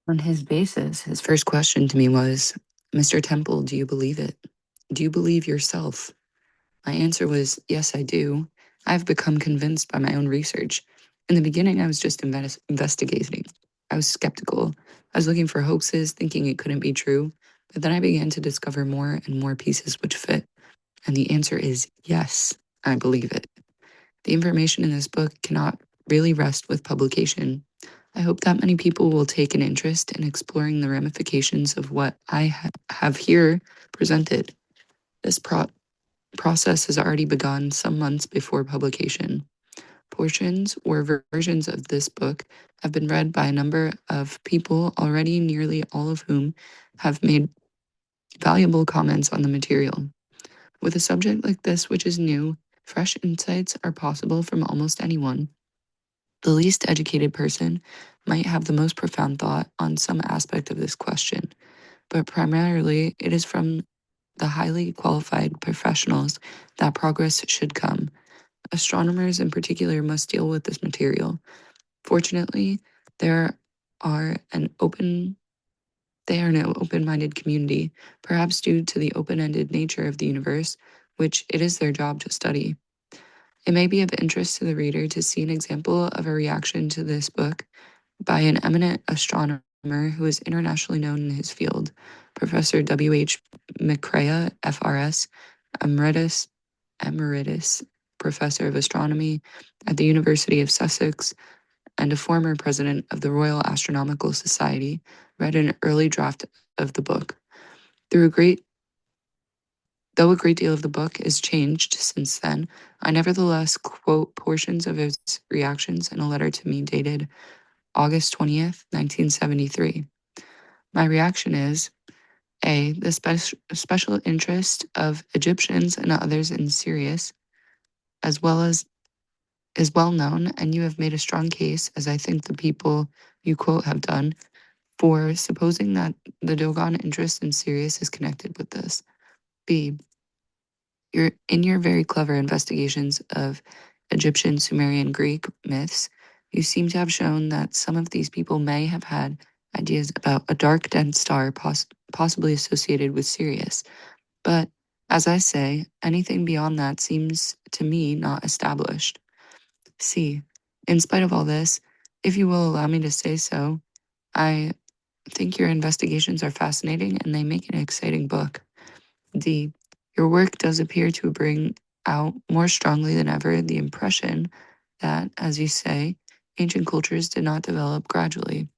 On his basis, his first question to me was, Mr. Temple, do you believe it? Do you believe yourself? My answer was, yes, I do. I've become convinced by my own research. In the beginning, I was just investigating. I was skeptical. I was looking for hoaxes, thinking it couldn't be true. But then I began to discover more and more pieces which fit. And the answer is yes, I believe it. The information in this book cannot really rest with publication. I hope that many people will take an interest in exploring the ramifications of what I have here presented. This process has already begun some months before publication. Portions or versions of this book have been read by a number of people already, nearly all of whom have made valuable comments on the material. With a subject like this, which is new, fresh insights are possible from almost anyone. The least educated person might have the most profound thought on some aspect of this question, but primarily it is from the highly qualified professionals that progress should come. Astronomers in particular must deal with this material. Fortunately, there are an open they are an open-minded community, perhaps due to the open-ended nature of the universe, which it is their job to study. It may be of interest to the reader to see an example of a reaction to this book by an eminent astronomer who is internationally known in his field, Professor W.H. McCrea, FRS, Emeritus Professor of Astronomy at the University of Sussex, and a former president of the Royal Astronomical Society, read an early draft of the book. Though a great deal of the book is changed since then, I nevertheless quote portions of his reactions in a letter to me dated August 20th, 1973. My reaction is, A. The special interest of Egyptians and others in Sirius, as well as is well known, and you have made a strong case, as I think the people you quote have done, for supposing that the Dogon interest in Sirius is connected with this. B. In your very clever investigations of Egyptian, Sumerian, Greek myths, you seem to have shown that some of these people may have had ideas about a dark, dense star possibly associated with Sirius. But, as I say, anything beyond that seems to me not established. C. In spite of all this, if you will allow me to say so, I think your investigations are fascinating and they make an exciting book. D. Your work does appear to bring out more strongly than ever the impression that, as you say, ancient cultures did not develop gradually.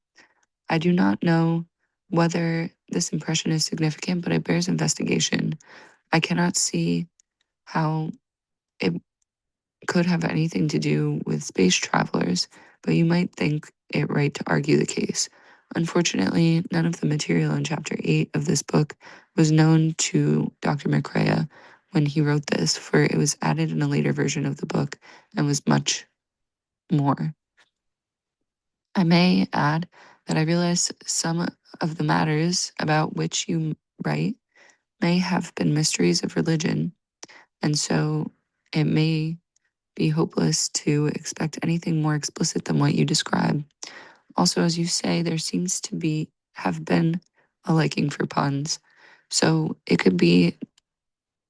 I do not know whether this impression is significant, but it bears investigation. I cannot see how it could have anything to do with space travelers, but you might think it right to argue the case. Unfortunately, none of the material in Chapter 8 of this book was known to Dr. McCrea when he wrote this, for it was added in a later version of the book and was much more. I may add that I realize some of the matters about which you write may have been mysteries of religion, and so it may be hopeless to expect anything more explicit than what you describe. Also, as you say, there seems to have been a liking for puns. So it could be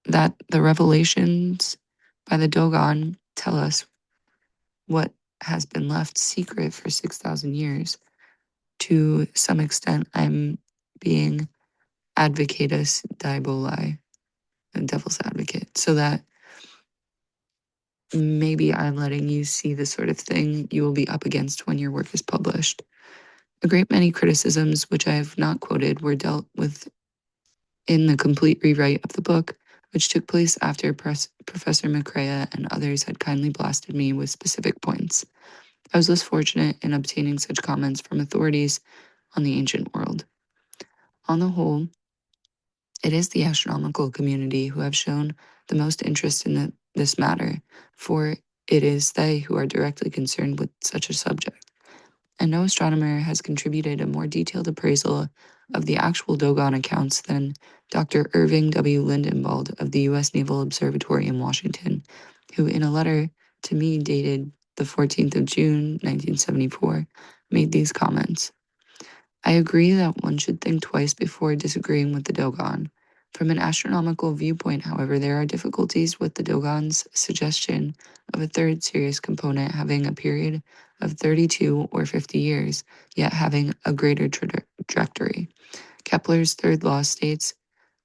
that the revelations by the Dogon tell us what has been left secret for 6,000 years. To some extent, I'm being advocatus diaboli, a devil's advocate, so that maybe I'm letting you see the sort of thing you will be up against when your work is published. A great many criticisms, which I have not quoted, were dealt with in the complete rewrite of the book, which took place after Professor McCrea and others had kindly blasted me with specific points. I was less fortunate in obtaining such comments from authorities on the ancient world. On the whole, it is the astronomical community who have shown the most interest in this matter, for it is they who are directly concerned with such a subject. And no astronomer has contributed a more detailed appraisal of the actual Dogon accounts than Dr. Irving W. Lindenbald of the U.S. Naval Observatory in Washington, who, in a letter to me dated the 14th of June, 1974, made these comments. I agree that one should think twice before disagreeing with the Dogon. From an astronomical viewpoint, however, there are difficulties with the Dogon's suggestion of a third Sirius component having a period of 32 or 50 years, yet having a greater trajectory. Kepler's third law states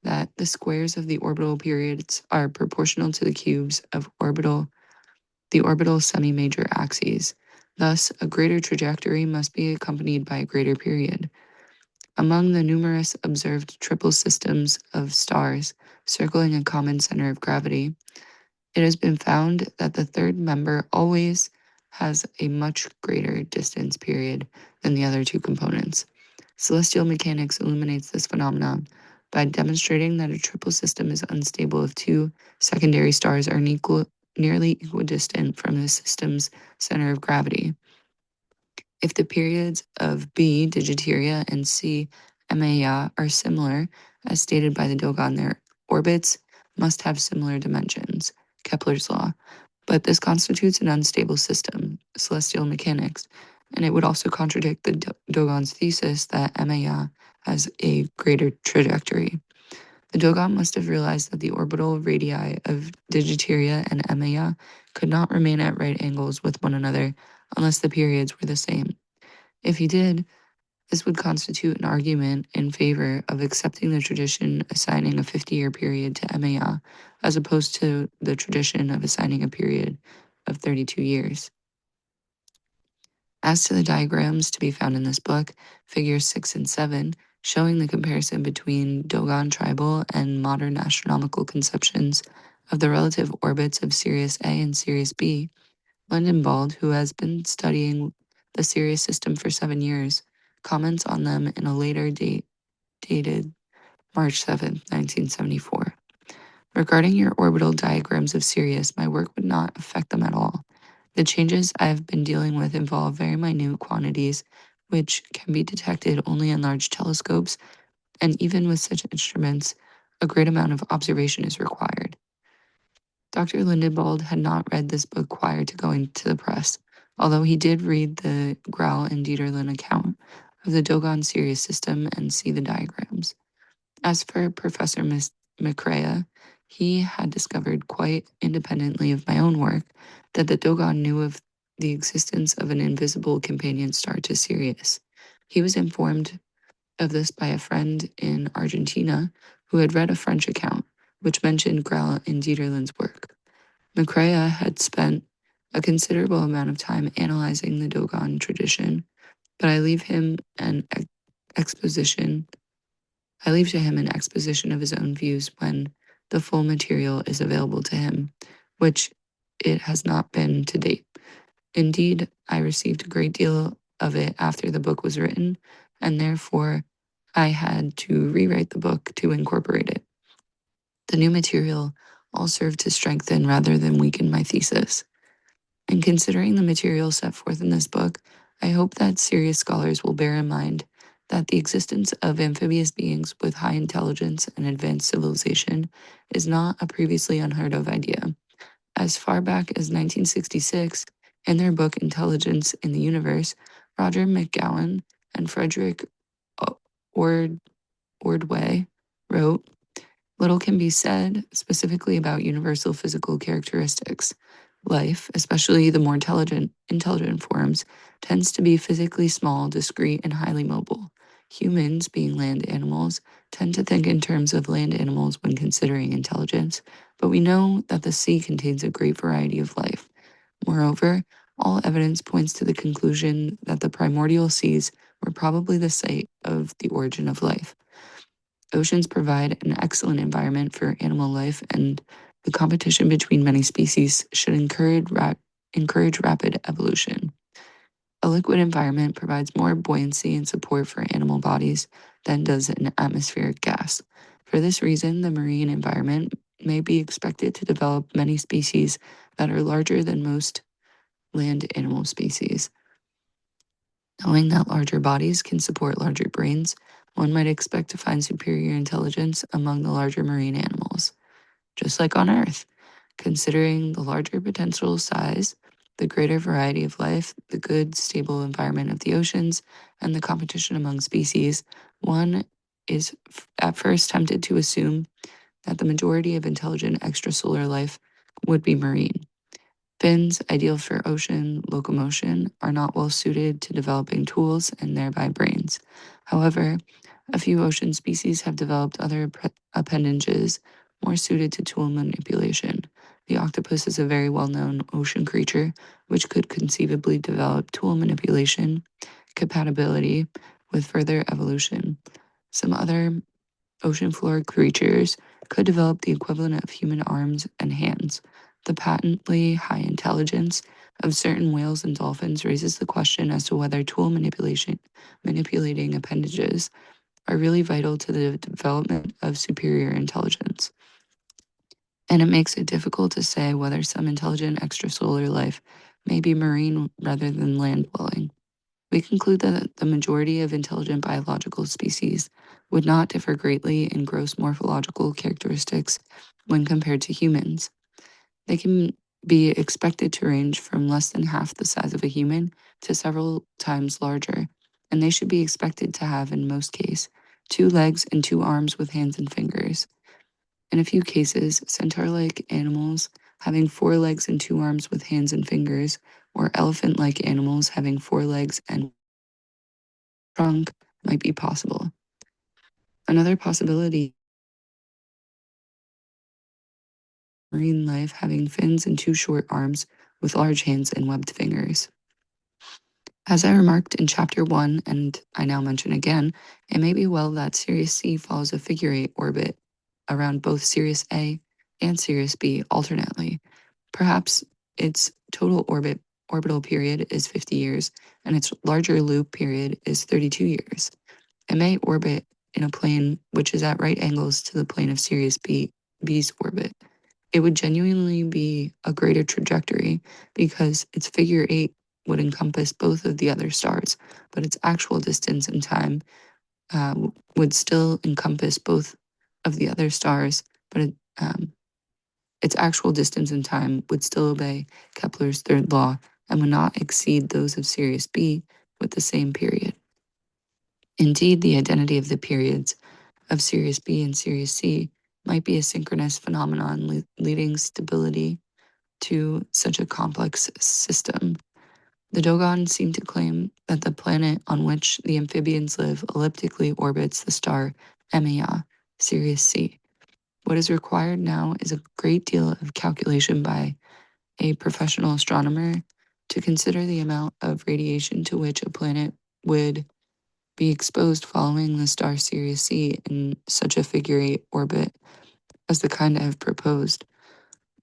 that the squares of the orbital periods are proportional to the cubes of the orbital semi-major axes. Thus, a greater trajectory must be accompanied by a greater period. Among the numerous observed triple systems of stars circling a common center of gravity, it has been found that the third member always has a much greater distance period than the other two components. Celestial mechanics illuminates this phenomenon by demonstrating that a triple system is unstable if two secondary stars are nearly equidistant from the system's center of gravity. If the periods of B Digitaria and C Maya are similar, as stated by the Dogon, their orbits must have similar dimensions, Kepler's law, but this constitutes an unstable system, celestial mechanics, and it would also contradict the Dogon's thesis that Maya has a greater trajectory. The Dogon must have realized that the orbital radii of Digitaria and Maya could not remain at right angles with one another unless the periods were the same. If he did, this would constitute an argument in favor of accepting the tradition assigning a 50-year period to Maya, as opposed to the tradition of assigning a period of 32 years. As to the diagrams to be found in this book, figures 6 and 7, showing the comparison between Dogon tribal and modern astronomical conceptions of the relative orbits of Sirius A and Sirius B, Lindenbald, who has been studying the Sirius system for 7 years, comments on them in a later date dated March 7, 1974. Regarding your orbital diagrams of Sirius, my work would not affect them at all. The changes I have been dealing with involve very minute quantities, which can be detected only in large telescopes, and even with such instruments, a great amount of observation is required. Dr. Lindenbald had not read this book prior to going to the press, although he did read the Grau and Dieterlen account of the Dogon Sirius system and see the diagrams. As for Professor McCrea, he had discovered quite independently of my own work that the Dogon knew of the existence of an invisible companion star to Sirius. He was informed of this by a friend in Argentina who had read a French account, which mentioned Grau and Dieterlen's work. McCrea had spent a considerable amount of time analyzing the Dogon tradition, but I leave to him an exposition of his own views when the full material is available to him, which it has not been to date. Indeed, I received a great deal of it after the book was written, and therefore I had to rewrite the book to incorporate it. The new material all served to strengthen rather than weaken my thesis. In considering the material set forth in this book, I hope that serious scholars will bear in mind that the existence of amphibious beings with high intelligence and advanced civilization is not a previously unheard of idea. As far back as 1966, in their book Intelligence in the Universe, Roger McGowan and Frederick Ordway wrote, "Little can be said specifically about universal physical characteristics. Life, especially the more intelligent forms, tends to be physically small, discrete, and highly mobile. Humans, being land animals, tend to think in terms of land animals when considering intelligence, but we know that the sea contains a great variety of life. Moreover, all evidence points to the conclusion that the primordial seas were probably the site of the origin of life. Oceans provide an excellent environment for animal life, and the competition between many species should encourage rapid evolution. A liquid environment provides more buoyancy and support for animal bodies than does an atmospheric gas. For this reason, the marine environment may be expected to develop many species that are larger than most land animal species. Knowing that larger bodies can support larger brains, one might expect to find superior intelligence among the larger marine animals. Just like on Earth, considering the larger potential size the greater variety of life, the good, stable environment of the oceans, and the competition among species, one is at first tempted to assume that the majority of intelligent extrasolar life would be marine. Fins, ideal for ocean locomotion, are not well suited to developing tools and thereby brains. However, a few ocean species have developed other appendages more suited to tool manipulation. The octopus is a very well-known ocean creature which could conceivably develop tool manipulation compatibility with further evolution. Some other ocean floor creatures could develop the equivalent of human arms and hands. The patently high intelligence of certain whales and dolphins raises the question as to whether tool manipulating appendages are really vital to the development of superior intelligence. And it makes it difficult to say whether some intelligent extrasolar life may be marine rather than land dwelling. We conclude that the majority of intelligent biological species would not differ greatly in gross morphological characteristics when compared to humans. They can be expected to range from less than half the size of a human to several times larger, and they should be expected to have, in most cases, 2 legs and 2 arms with hands and fingers. In a few cases, centaur-like animals having 4 legs and 2 arms with hands and fingers, or elephant-like animals having 4 legs and trunk might be possible. Another possibility marine life having fins and 2 short arms with large hands and webbed fingers. As I remarked in Chapter 1, and I now mention again, it may be well that Sirius C follows a figure-8 orbit around both Sirius A and Sirius B alternately. Perhaps its total orbital period is 50 years, and its larger loop period is 32 years. It may orbit in a plane which is at right angles to the plane of Sirius B's orbit. It would genuinely be a greater trajectory because its figure 8 would encompass both of the other stars, but its actual distance and time would still encompass both of the other stars, but its actual distance and time would still obey Kepler's third law and would not exceed those of Sirius B with the same period. Indeed, the identity of the periods of Sirius B and Sirius C might be a synchronous phenomenon leading stability to such a complex system. The Dogon seem to claim that the planet on which the amphibians live elliptically orbits the star Emia, Sirius C. What is required now is a great deal of calculation by a professional astronomer to consider the amount of radiation to which a planet would be exposed following the star Sirius C in such a figure 8 orbit as the kind I have proposed.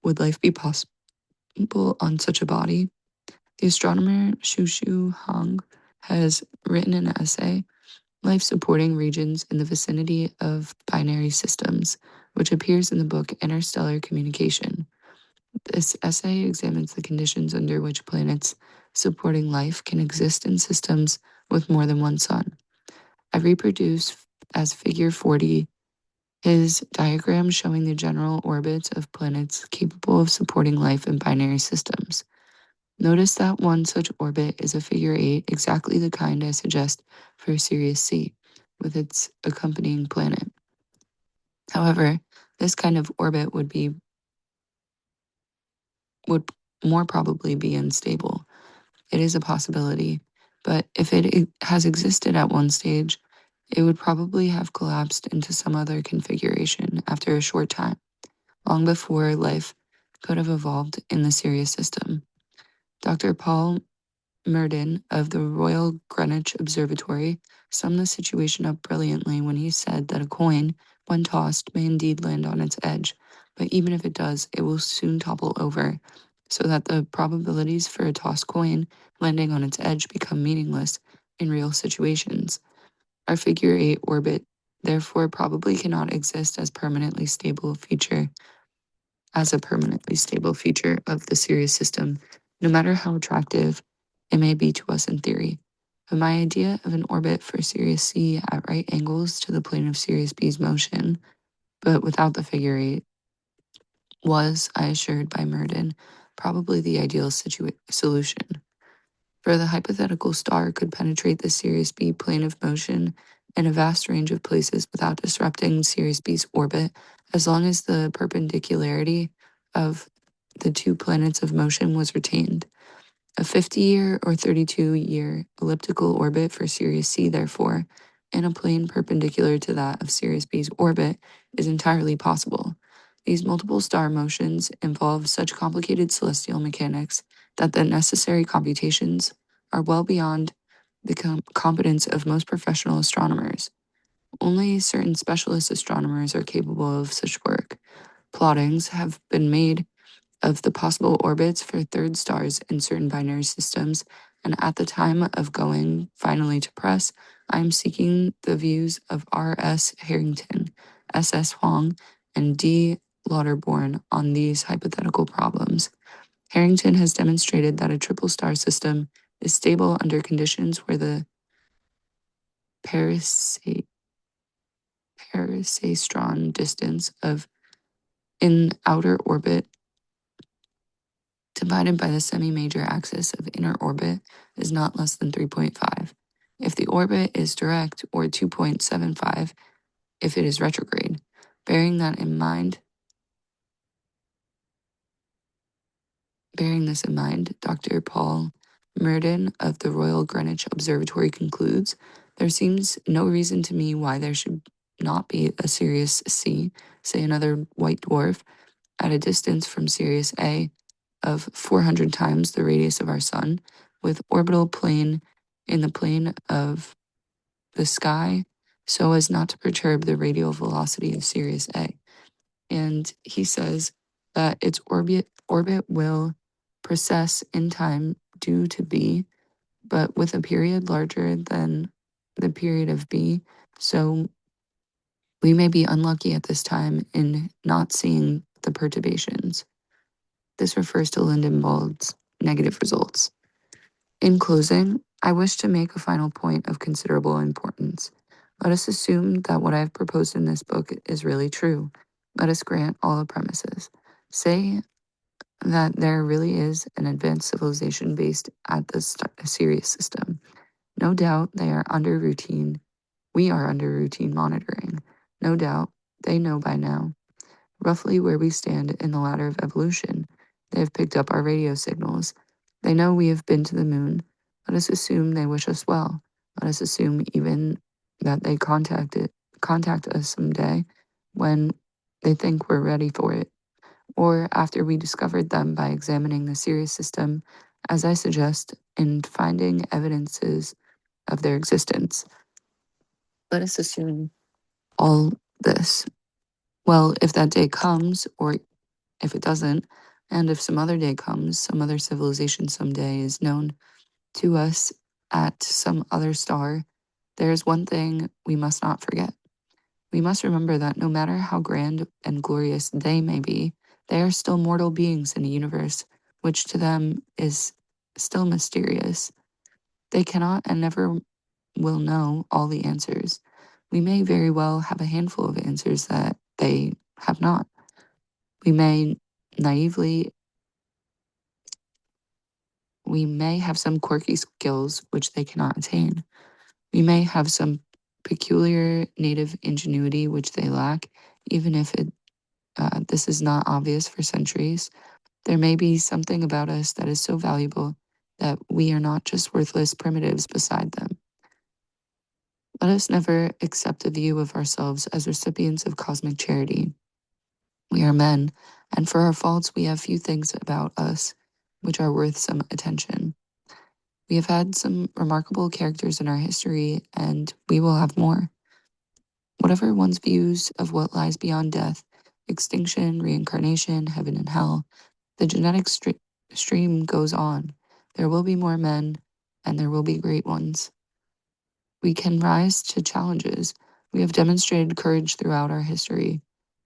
Would life be possible on such a body? The astronomer Xuxu Hong has written an essay, Life Supporting Regions in the Vicinity of Binary Systems, which appears in the book Interstellar Communication. This essay examines the conditions under which planets supporting life can exist in systems with more than one sun. I reproduce as figure 40 his diagram showing the general orbits of planets capable of supporting life in binary systems. Notice that one such orbit is a figure 8, exactly the kind I suggest for Sirius C, with its accompanying planet. However, this kind of orbit would more probably be unstable. It is a possibility, but if it has existed at one stage, it would probably have collapsed into some other configuration after a short time, long before life could have evolved in the Sirius system. Dr. Paul Murdin of the Royal Greenwich Observatory summed the situation up brilliantly when he said that a coin, when tossed, may indeed land on its edge, but even if it does, it will soon topple over, so that the probabilities for a tossed coin landing on its edge become meaningless in real situations. Our figure 8 orbit therefore probably cannot exist as a permanently stable feature of the Sirius system, no matter how attractive it may be to us in theory. But my idea of an orbit for Sirius C at right angles to the plane of Sirius B's motion, but without the figure 8, was, I assured by Murdin, probably the ideal solution. For the hypothetical star could penetrate the Sirius B plane of motion in a vast range of places without disrupting Sirius B's orbit, as long as the perpendicularity of the two planets of motion was retained. A 50-year or 32-year elliptical orbit for Sirius C, therefore, in a plane perpendicular to that of Sirius B's orbit, is entirely possible. These multiple star motions involve such complicated celestial mechanics that the necessary computations are well beyond the competence of most professional astronomers. Only certain specialist astronomers are capable of such work. Plottings have been made of the possible orbits for third stars in certain binary systems, and at the time of going finally to press, I am seeking the views of R.S. Harrington, S.S. Hong, and D. Lauterborn on these hypothetical problems. Harrington has demonstrated that a triple star system is stable under conditions where the parasastron distance of in outer orbit divided by the semi-major axis of inner orbit is not less than 3.5. If the orbit is direct, or 2.75 if it is retrograde. Bearing this in mind, Dr. Paul Murdin of the Royal Greenwich Observatory concludes, there seems no reason to me why there should not be a Sirius C, say another white dwarf, at a distance from Sirius A of 400 times the radius of our Sun, with orbital plane in the plane of the sky, so as not to perturb the radial velocity of Sirius A. And he says that its orbit will precess in time due to B, but with a period larger than the period of B, so we may be unlucky at this time in not seeing the perturbations. This refers to Lindenbald's negative results. In closing, I wish to make a final point of considerable importance. Let us assume that what I have proposed in this book is really true. Let us grant all the premises. Say that there really is an advanced civilization based at the Sirius system. No doubt they are under routine. We are under routine monitoring. No doubt they know by now roughly where we stand in the ladder of evolution. They have picked up our radio signals. They know we have been to the moon. Let us assume they wish us well. Let us assume even that they contact us someday when they think we're ready for it, or after we discovered them by examining the Sirius system, as I suggest, and finding evidences of their existence. Let us assume all this. Well, if that day comes, or if it doesn't, and if some other day comes, some other civilization someday is known to us at some other star, there is one thing we must not forget. We must remember that no matter how grand and glorious they may be, they are still mortal beings in a universe which to them is still mysterious. They cannot and never will know all the answers. We may very well have a handful of answers that they have not. We may have some quirky skills which they cannot attain. We may have some peculiar native ingenuity which they lack, even if this is not obvious for centuries. There may be something about us that is so valuable that we are not just worthless primitives beside them. Let us never accept a view of ourselves as recipients of cosmic charity. We are men, and for our faults we have few things about us which are worth some attention. We have had some remarkable characters in our history, and we will have more. Whatever one's views of what lies beyond death, extinction, reincarnation, heaven and hell, the genetic stream goes on. There will be more men, and there will be great ones. We can rise to challenges. We have demonstrated courage throughout our history.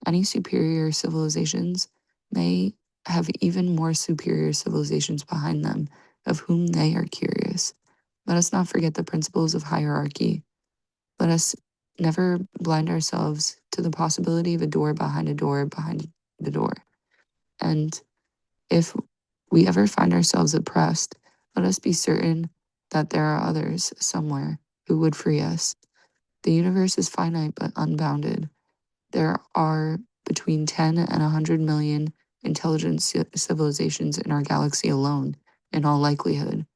Any superior civilizations may have even more superior civilizations behind them, of whom they are curious. Let us not forget the principles of hierarchy. Let us never blind ourselves to the possibility of a door behind a door behind the door. And if we ever find ourselves oppressed, let us be certain that there are others somewhere who would free us. The universe is finite but unbounded. There are between 10 and 100 million intelligent civilizations in our galaxy alone, in all likelihood,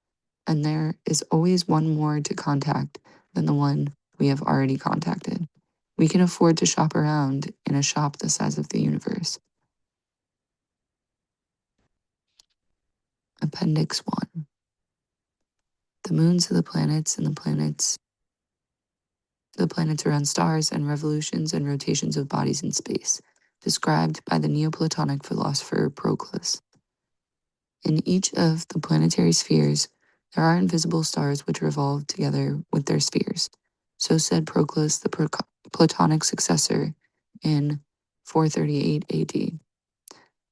and there is always one more to contact than the one we have already contacted. We can afford to shop around in a shop the size of the universe. Appendix 1. The moons of the planets and the planets around stars and revolutions and rotations of bodies in space, described by the Neoplatonic philosopher Proclus. In each of the planetary spheres, there are invisible stars which revolve together with their spheres. So said Proclus, the Platonic successor, in 438 AD.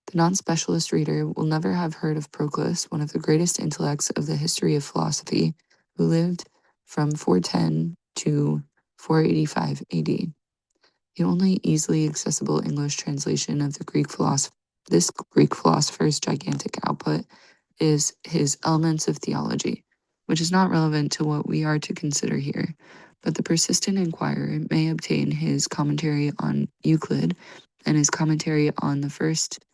The non-specialist reader will never have heard of Proclus, one of the greatest intellects of the history of philosophy, who lived from 410 to 485 AD. The only easily accessible English translation of this Greek philosopher's gigantic output is his Elements of Theology, which is not relevant to what we are to consider here, but the persistent inquirer may obtain his commentary on Euclid and his commentary on the first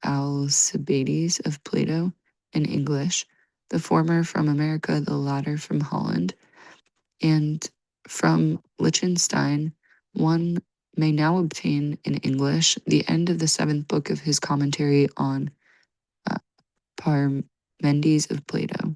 Alcibiades of Plato in English, the former from America, the latter from Holland, and from Liechtenstein, one may now obtain in English the end of the 7th book of his commentary on Parmenides of Plato.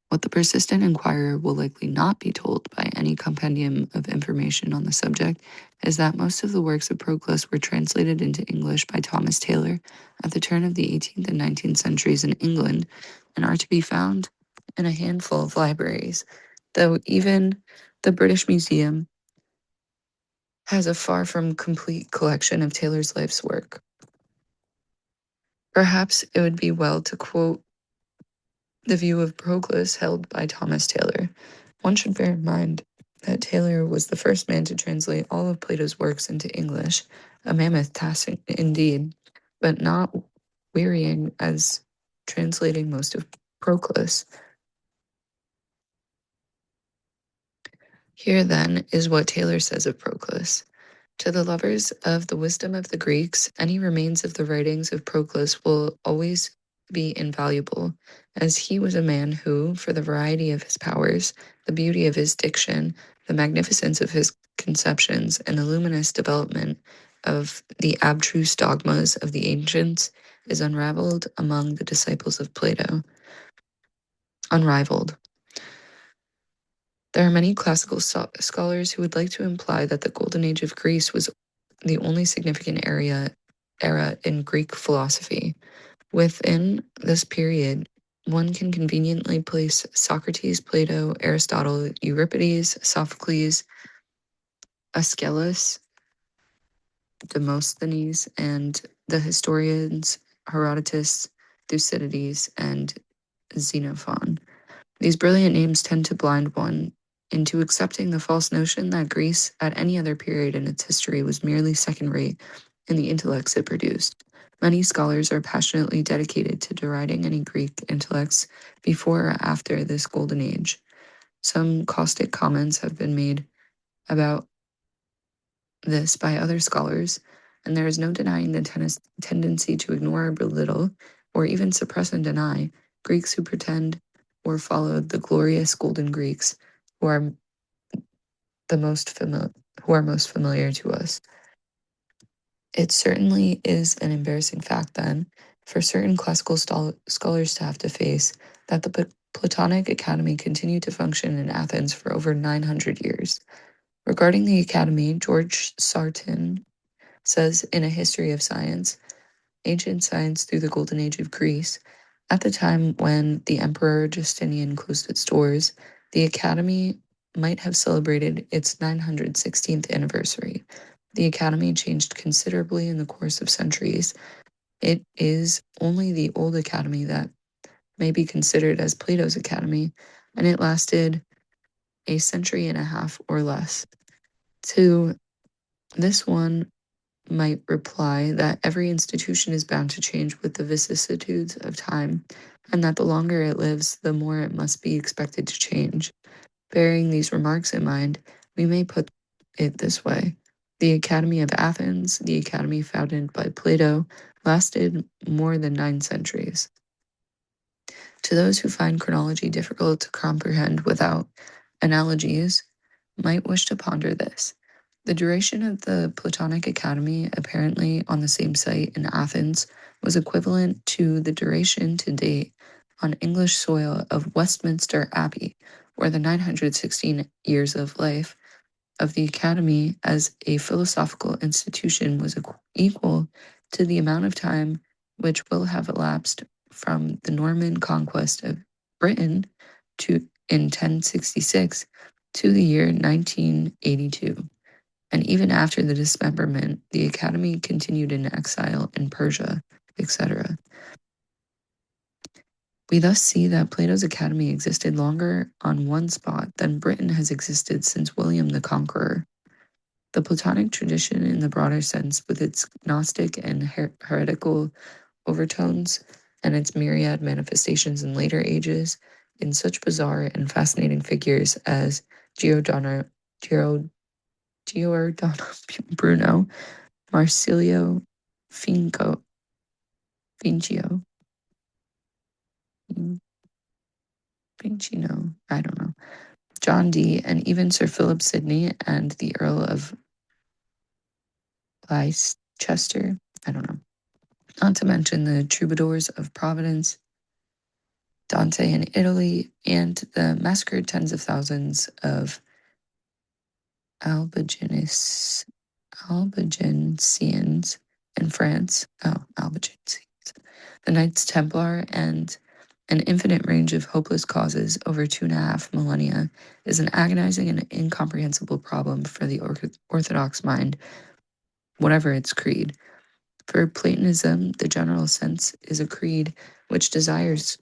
What the persistent inquirer will likely not be told by any compendium of information on the subject is that most of the works of Proclus were translated into English by Thomas Taylor at the turn of the 18th and 19th centuries in England and are to be found in a handful of libraries, though even the British Museum has a far from complete collection of Taylor's life's work. Perhaps it would be well to quote the view of Proclus held by Thomas Taylor. One should bear in mind that Taylor was the first man to translate all of Plato's works into English, a mammoth task indeed, but not wearying as translating most of Proclus. Here, then, is what Taylor says of Proclus. To the lovers of the wisdom of the Greeks, any remains of the writings of Proclus will always be invaluable, as he was a man who, for the variety of his powers, the beauty of his diction, the magnificence of his conceptions, and the luminous development of the abstruse dogmas of the ancients, is unraveled among the disciples of Plato. Unrivaled. There are many classical scholars who would like to imply that the Golden Age of Greece was the only significant era in Greek philosophy. Within this period, one can conveniently place Socrates, Plato, Aristotle, Euripides, Sophocles, Aeschylus, Demosthenes, and the historians Herodotus, Thucydides, and Xenophon. These brilliant names tend to blind one into accepting the false notion that Greece at any other period in its history was merely second-rate in the intellects it produced. Many scholars are passionately dedicated to deriding any Greek intellects before or after this golden age. Some caustic comments have been made about this by other scholars, and there is no denying the tendency to ignore or belittle, or even suppress and deny, Greeks who pretend or followed the glorious golden Greeks who are most familiar to us. It certainly is an embarrassing fact, then, for certain classical scholars to have to face that the Platonic Academy continued to function in Athens for over 900 years. Regarding the Academy, George Sarton says in A History of Science, Ancient Science through the Golden Age of Greece, at the time when the Emperor Justinian closed its doors, the Academy might have celebrated its 916th anniversary. The Academy changed considerably in the course of centuries. It is only the Old Academy that may be considered as Plato's Academy, and it lasted a century and a half or less. To this one, might reply that every institution is bound to change with the vicissitudes of time, and that the longer it lives, the more it must be expected to change. Bearing these remarks in mind, we may put it this way. The Academy of Athens, the academy founded by Plato, lasted more than 9 centuries. To those who find chronology difficult to comprehend without analogies, might wish to ponder this. The duration of the Platonic Academy, apparently on the same site in Athens, was equivalent to the duration to date on English soil of Westminster Abbey, or the 916 years of life of the Academy as a philosophical institution was equal to the amount of time which will have elapsed from the Norman conquest of Britain in 1066 to the year 1982. And even after the dismemberment, the Academy continued in exile in Persia, etc. We thus see that Plato's Academy existed longer on one spot than Britain has existed since William the Conqueror. The Platonic tradition, in the broader sense, with its Gnostic and heretical overtones and its myriad manifestations in later ages, in such bizarre and fascinating figures as Giordano Bruno, Marsilio Fincio, Fincino, I don't know, John Dee, and even Sir Philip Sidney and the Earl of Leicester, I don't know. Not to mention the troubadours of Providence, Dante in Italy, and the massacred tens of thousands of Albigensians in France. Albigensians. The Knights Templar and an infinite range of hopeless causes over 2.5 millennia is an agonizing and incomprehensible problem for the orthodox mind, whatever its creed. For Platonism, the general sense is a creed which denies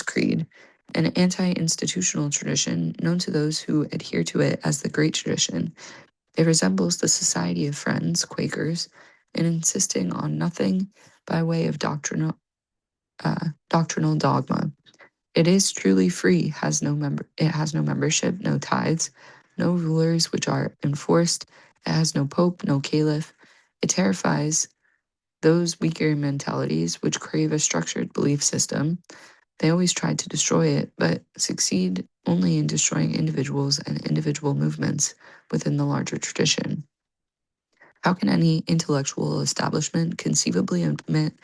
creed, an anti-institutional tradition known to those who adhere to it as the great tradition. It resembles the Society of Friends, Quakers, in insisting on nothing by way of doctrinal dogma. It is truly free, it has no membership, no tithes, no rulers which are enforced, it has no pope, no caliph. It terrifies those weaker mentalities which crave a structured belief system. They always try to destroy it, but succeed only in destroying individuals and individual movements within the larger tradition. How can any intellectual establishment conceivably admit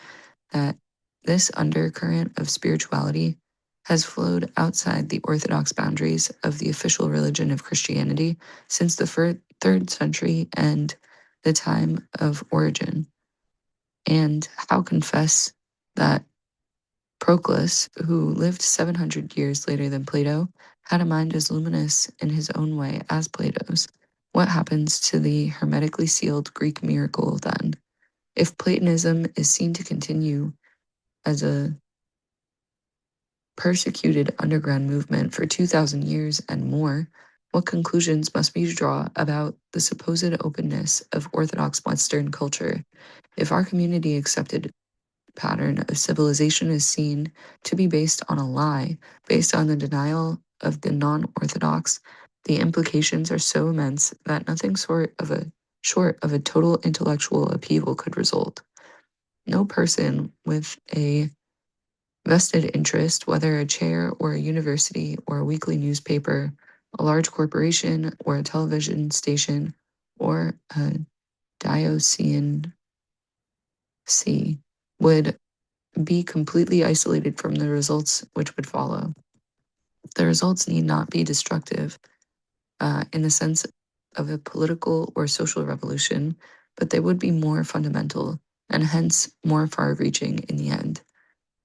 that this undercurrent of spirituality has flowed outside the orthodox boundaries of the official religion of Christianity since the 3rd century and the time of origin? And how confess that Proclus, who lived 700 years later than Plato, had a mind as luminous in his own way as Plato's? What happens to the hermetically sealed Greek miracle then? If Platonism is seen to continue as a persecuted underground movement for 2,000 years and more, what conclusions must we draw about the supposed openness of Orthodox Western culture if our community accepted pattern of civilization is seen to be based on a lie, based on the denial of the non-Orthodox? The implications are so immense that nothing short of a total intellectual upheaval could result. No person with a vested interest, whether a chair or a university or a weekly newspaper, a large corporation or a television station, or a diocesan see, would be completely isolated from the results which would follow. The results need not be destructive in the sense of a political or social revolution, but they would be more fundamental and hence more far-reaching in the end.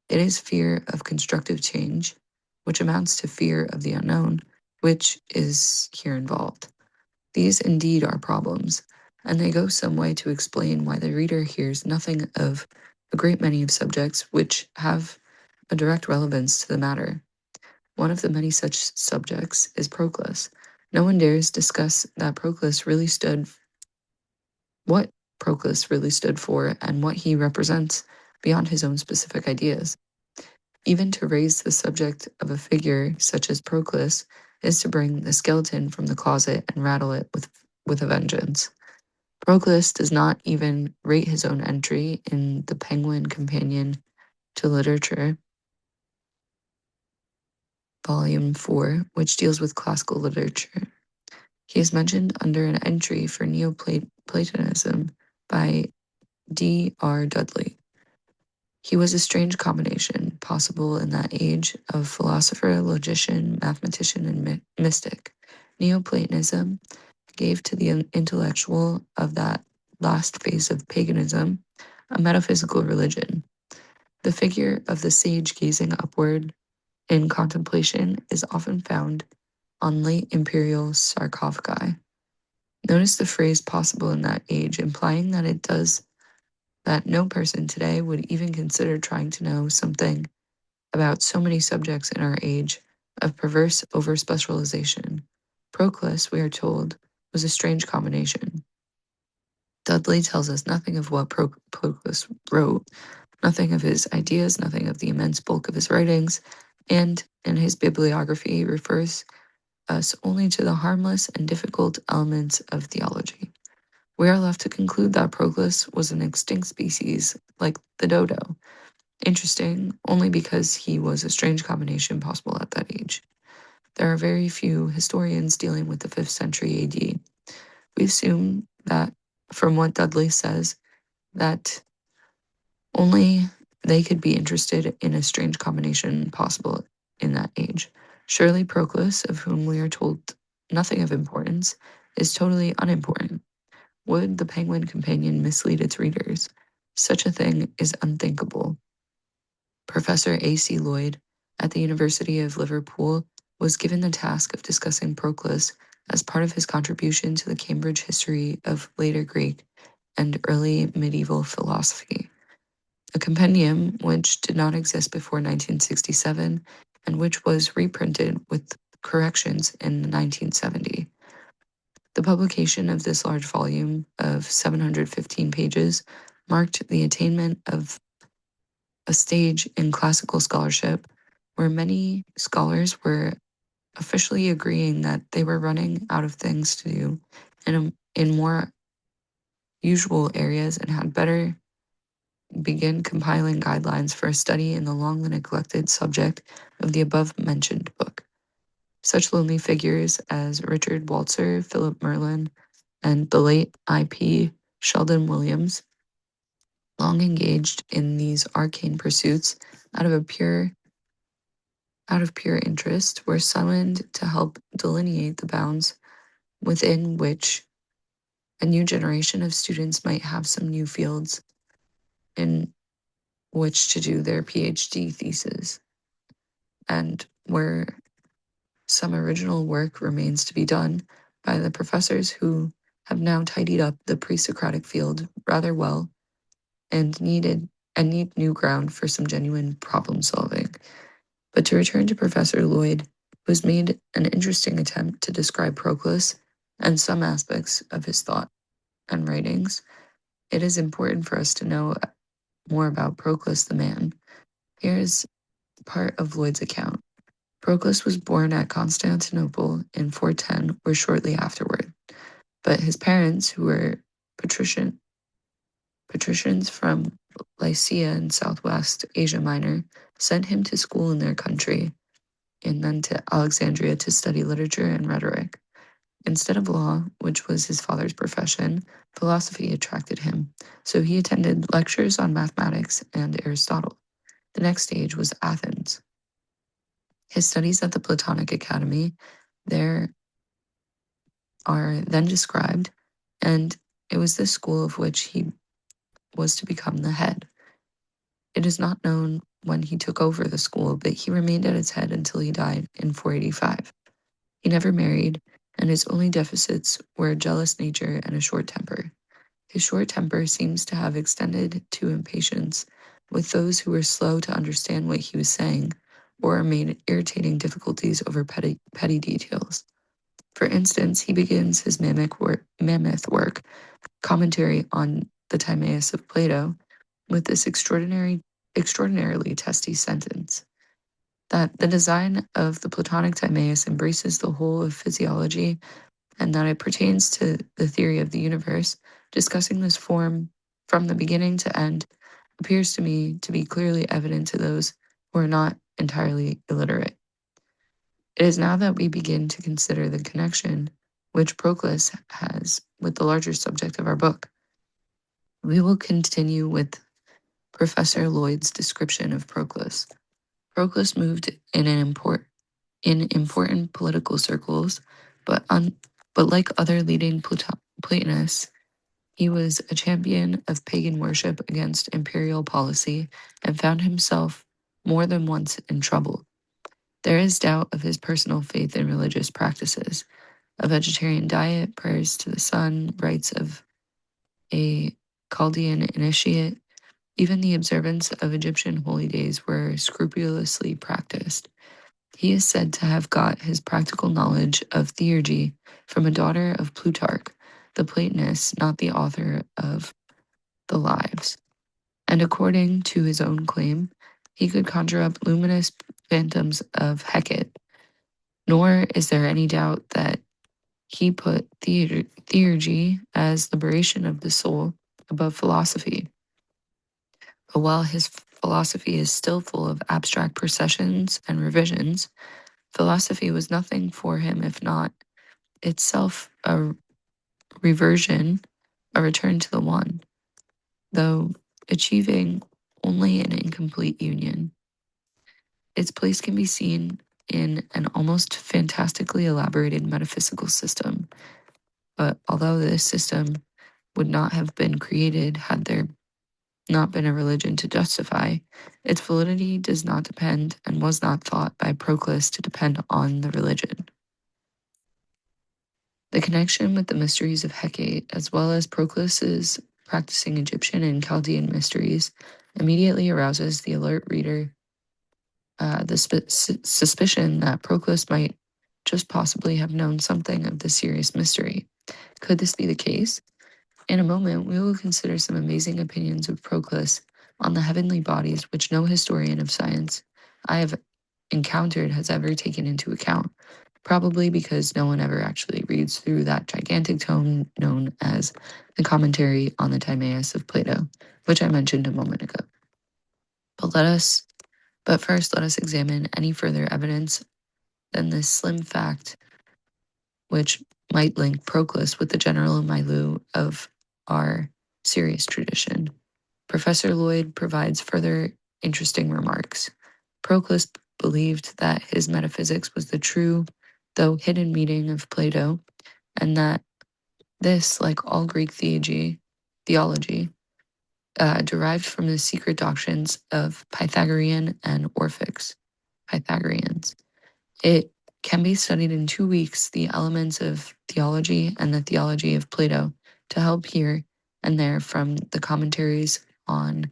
It is fear of constructive change, which amounts to fear of the unknown, which is here involved. These indeed are problems, and they go some way to explain why the reader hears nothing of a great many of subjects which have a direct relevance to the matter. One of the many such subjects is Proclus. No one dares discuss that Proclus really stood what Proclus really stood for and what he represents beyond his own specific ideas. Even to raise the subject of a figure such as Proclus is to bring the skeleton from the closet and rattle it with a vengeance. Proclus does not even rate his own entry in the Penguin Companion to Literature, Volume 4, which deals with classical literature. He is mentioned under an entry for Neoplatonism by D.R. Dudley. He was a strange combination, possible in that age, of philosopher, logician, mathematician, and mystic. Neoplatonism gave to the intellectual of that last phase of paganism a metaphysical religion. The figure of the sage gazing upward in contemplation is often found on late imperial sarcophagi. Notice the phrase possible in that age, implying that no person today would even consider trying to know something about so many subjects in our age of perverse overspecialization. Proclus, we are told, was a strange combination. Dudley tells us nothing of what Proclus wrote, nothing of his ideas, nothing of the immense bulk of his writings, and in his bibliography refers us only to the harmless and difficult elements of theology. We are left to conclude that Proclus was an extinct species, like the dodo, interesting only because he was a strange combination possible at that age. There are very few historians dealing with the 5th century AD. We assume that, from what Dudley says, that only they could be interested in a strange combination possible in that age. Surely Proclus, of whom we are told nothing of importance, is totally unimportant. Would the Penguin Companion mislead its readers? Such a thing is unthinkable. Professor A.C. Lloyd at the University of Liverpool was given the task of discussing Proclus as part of his contribution to the Cambridge history of later Greek and early medieval philosophy, a compendium which did not exist before 1967 and which was reprinted with corrections in 1970. The publication of this large volume of 715 pages marked the attainment of a stage in classical scholarship where many scholars were officially agreeing that they were running out of things to do in more usual areas and had better begin compiling guidelines for a study in the long neglected subject of the above-mentioned book. Such lonely figures as Richard Walzer, Philip Merlin, and the late I.P. Sheldon Williams, long engaged in these arcane pursuits out of pure interest, were summoned to help delineate the bounds within which a new generation of students might have some new fields in which to do their PhD thesis, and where some original work remains to be done by the professors who have now tidied up the pre-Socratic field rather well and need new ground for some genuine problem solving. But to return to Professor Lloyd, who has made an interesting attempt to describe Proclus and some aspects of his thought and writings, it is important for us to know more about Proclus the man. Here is part of Lloyd's account. Proclus was born at Constantinople in 410 or shortly afterward, but his parents, who were patricians from Lycia in southwest Asia Minor, sent him to school in their country and then to Alexandria to study literature and rhetoric. Instead of law, which was his father's profession, philosophy attracted him, so he attended lectures on mathematics and Aristotle. The next stage was Athens. His studies at the Platonic Academy there are then described, and it was this school of which he was to become the head. It is not known when he took over the school, but he remained at its head until he died in 485. He never married, and his only deficits were a jealous nature and a short temper. His short temper seems to have extended to impatience with those who were slow to understand what he was saying or made irritating difficulties over petty details. For instance, he begins his mammoth work, commentary on the Timaeus of Plato, with this extraordinarily testy sentence, that the design of the Platonic Timaeus embraces the whole of physiology, and that it pertains to the theory of the universe. Discussing this form from the beginning to end appears to me to be clearly evident to those who are not entirely illiterate. It is now that we begin to consider the connection which Proclus has with the larger subject of our book. We will continue with Professor Lloyd's description of Proclus. Proclus moved in important political circles, but like other leading Platonists, he was a champion of pagan worship against imperial policy and found himself more than once in trouble. There is doubt of his personal faith in religious practices, a vegetarian diet, prayers to the sun, rites of a Chaldean initiate. Even the observance of Egyptian holy days were scrupulously practiced. He is said to have got his practical knowledge of theurgy from a daughter of Plutarch, the Platonist, not the author of the Lives. And according to his own claim, he could conjure up luminous phantoms of Hecate. Nor is there any doubt that he put theurgy as liberation of the soul above philosophy. But while his philosophy is still full of abstract processions and revisions, philosophy was nothing for him if not itself a reversion, a return to the one, though achieving only an incomplete union. Its place can be seen in an almost fantastically elaborated metaphysical system, but although this system would not have been created had there not been a religion to justify, its validity does not depend and was not thought by Proclus to depend on the religion. The connection with the mysteries of Hecate, as well as Proclus's practicing Egyptian and Chaldean mysteries, immediately arouses the alert reader the suspicion that Proclus might just possibly have known something of the serious mystery. Could this be the case? In a moment, we will consider some amazing opinions of Proclus on the heavenly bodies which no historian of science I have encountered has ever taken into account, probably because no one ever actually reads through that gigantic tome known as the Commentary on the Timaeus of Plato, which I mentioned a moment ago. But first let us examine any further evidence than this slim fact which might link Proclus with the general milieu of our Sirius tradition. Professor Lloyd provides further interesting remarks. Proclus believed that his metaphysics was the true, though hidden meaning of Plato, and that this, like all Greek theology, derived from the secret doctrines of Pythagorean and Orphics, Pythagoreans. It can be studied in 2 weeks, the elements of theology and the theology of Plato, to help here and there from the commentaries on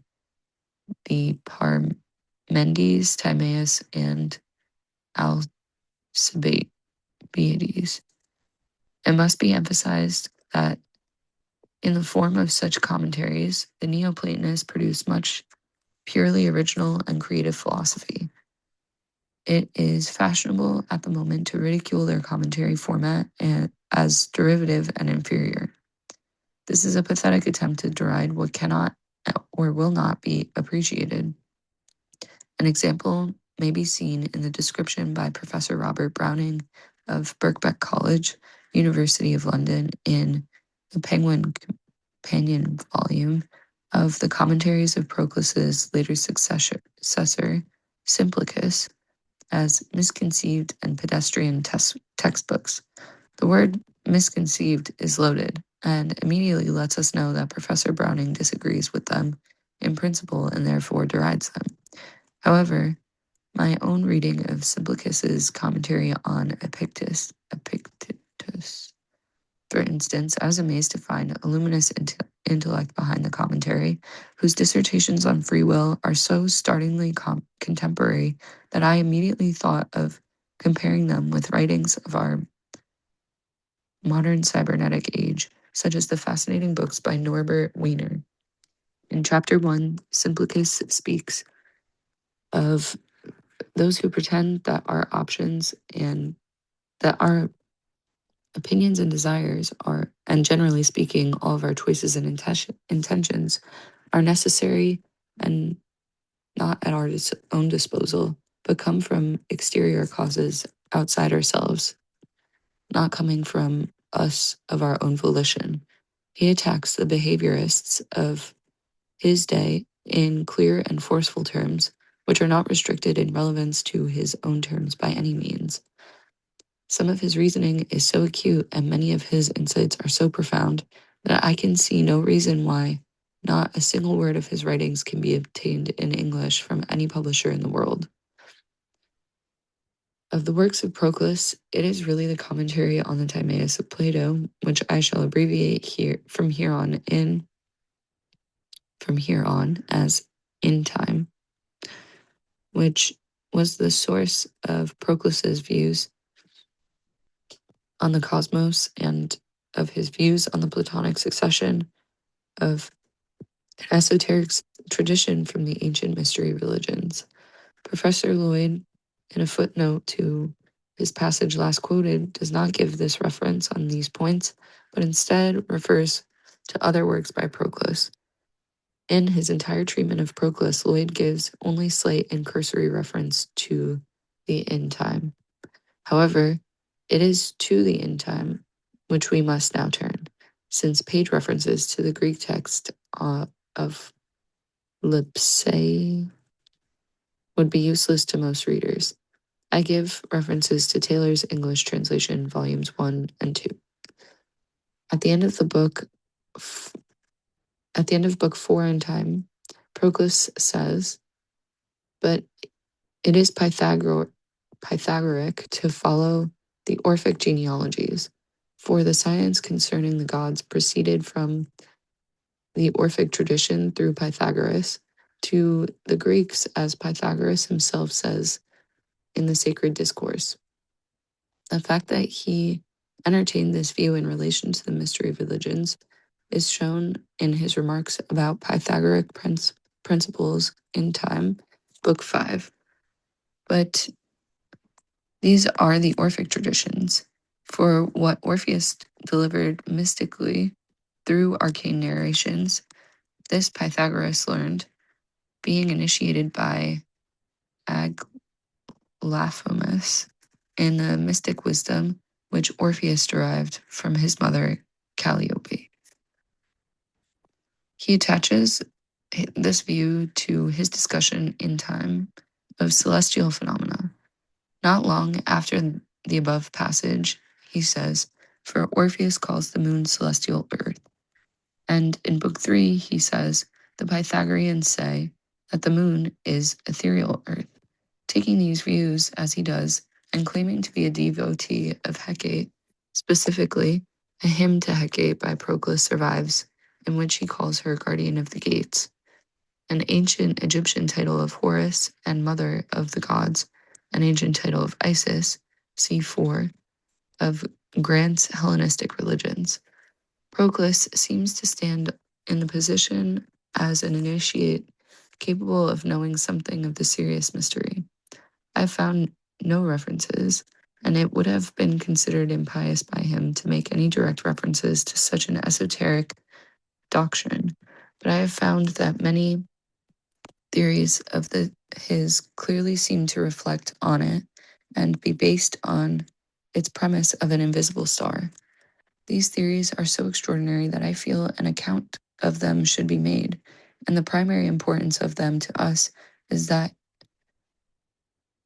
the Parmenides, Timaeus, and Alcibiades. It must be emphasized that in the form of such commentaries, the Neoplatonists produced much purely original and creative philosophy. It is fashionable at the moment to ridicule their commentary format as derivative and inferior. This is a pathetic attempt to deride what cannot or will not be appreciated. An example may be seen in the description by Professor Robert Browning of Birkbeck College, University of London, in the Penguin Companion volume of the commentaries of Proclus's later successor, Simplicus, as misconceived and pedestrian textbooks. The word misconceived is loaded and immediately lets us know that Professor Browning disagrees with them in principle and therefore derides them. However, my own reading of Simplicus's commentary on Epictetus, for instance, I was amazed to find a luminous intellect behind the commentary, whose dissertations on free will are so startlingly contemporary that I immediately thought of comparing them with writings of our modern cybernetic age, such as the fascinating books by Norbert Wiener. In Chapter 1, Simplicus speaks of those who pretend that our options and that our opinions and desires are, and generally speaking, all of our choices and intentions are necessary and not at our own disposal, but come from exterior causes outside ourselves, not coming from us of our own volition. He attacks the behaviorists of his day in clear and forceful terms, which are not restricted in relevance to his own terms by any means. Some of his reasoning is so acute and many of his insights are so profound that I can see no reason why not a single word of his writings can be obtained in English from any publisher in the world. Of the works of Proclus, it is really the commentary on the Timaeus of Plato, which I shall abbreviate from here on as in time, which was the source of Proclus's views on the cosmos and of his views on the Platonic succession of an esoteric tradition from the ancient mystery religions. Professor Lloyd, in a footnote to his passage last quoted, does not give this reference on these points, but instead refers to other works by Proclus. In his entire treatment of Proclus, Lloyd gives only slight and cursory reference to the end time. However, it is to the end time which we must now turn, since page references to the Greek text of Lipsei would be useless to most readers. I give references to Taylor's English translation, volumes 1 and 2. At the end of book 4 in time, Proclus says, but it is Pythagorean Pythagorean to follow the Orphic genealogies, for the science concerning the gods proceeded from the Orphic tradition through Pythagoras to the Greeks, as Pythagoras himself says in the Sacred Discourse. The fact that he entertained this view in relation to the mystery religions is shown in his remarks about Pythagorean principles in time, Book 5. But these are the Orphic traditions, for what Orpheus delivered mystically through arcane narrations, this Pythagoras learned, being initiated by Aglaophomus in the mystic wisdom which Orpheus derived from his mother Calliope. He attaches this view to his discussion in time of celestial phenomena. Not long after the above passage, he says, for Orpheus calls the moon celestial earth. And in Book 3, he says, the Pythagoreans say that the moon is ethereal earth. Taking these views, as he does, and claiming to be a devotee of Hecate, specifically, a hymn to Hecate by Proclus survives, in which he calls her guardian of the gates, an ancient Egyptian title of Horus and mother of the gods, an ancient title of Isis, C4, of Grant's Hellenistic religions. Proclus seems to stand in the position as an initiate capable of knowing something of the serious mystery. I found no references, and it would have been considered impious by him to make any direct references to such an esoteric doctrine, but I have found that many theories of his clearly seem to reflect on it and be based on its premise of an invisible star. These theories are so extraordinary that I feel an account of them should be made, and the primary importance of them to us is that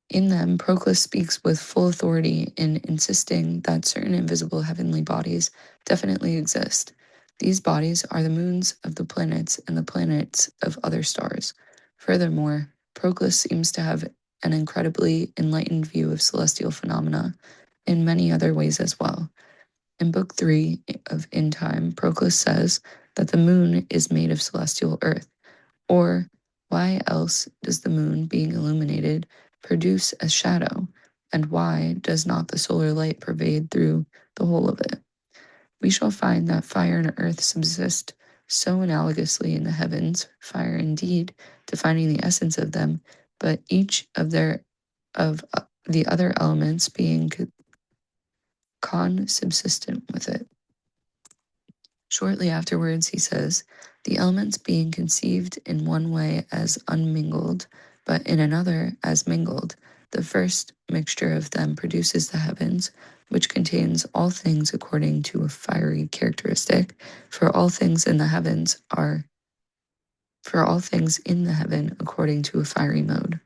in them, Proclus speaks with full authority in insisting that certain invisible heavenly bodies definitely exist. These bodies are the moons of the planets and the planets of other stars. Furthermore, Proclus seems to have an incredibly enlightened view of celestial phenomena in many other ways as well. In Book 3 of In Time, Proclus says that the moon is made of celestial earth, or why else does the moon, being illuminated, produce a shadow, and why does not the solar light pervade through the whole of it? we shall find that fire and earth subsist so analogously in the heavens, fire indeed, defining the essence of them, but each of the other elements being consubsistent with it. Shortly afterwards, he says, the elements being conceived in one way as unmingled, but in another as mingled, the first mixture of them produces the heavens, which contains all things according to a fiery characteristic, for all things in the heaven according to a fiery mode.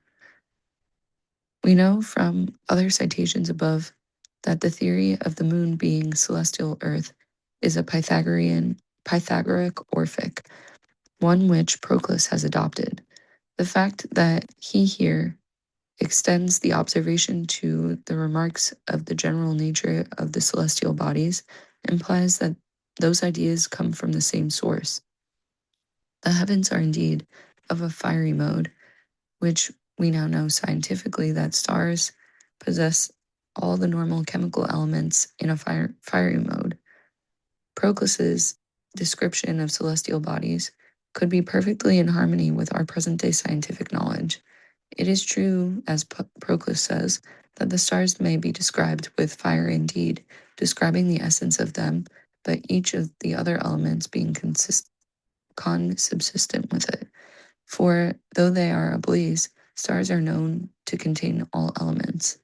We know from other citations above that the theory of the moon being celestial earth is a Pythagorean Orphic, one which Proclus has adopted. The fact that he here extends the observation to the remarks of the general nature of the celestial bodies implies that those ideas come from the same source. The heavens are indeed of a fiery mode, which we now know scientifically that stars possess all the normal chemical elements in a fiery mode. Proclus's description of celestial bodies could be perfectly in harmony with our present-day scientific knowledge. It is true, as Proclus says, that the stars may be described with fire indeed, describing the essence of them, but each of the other elements being consubsistent with it. For though they are ablaze, stars are known to contain all elements.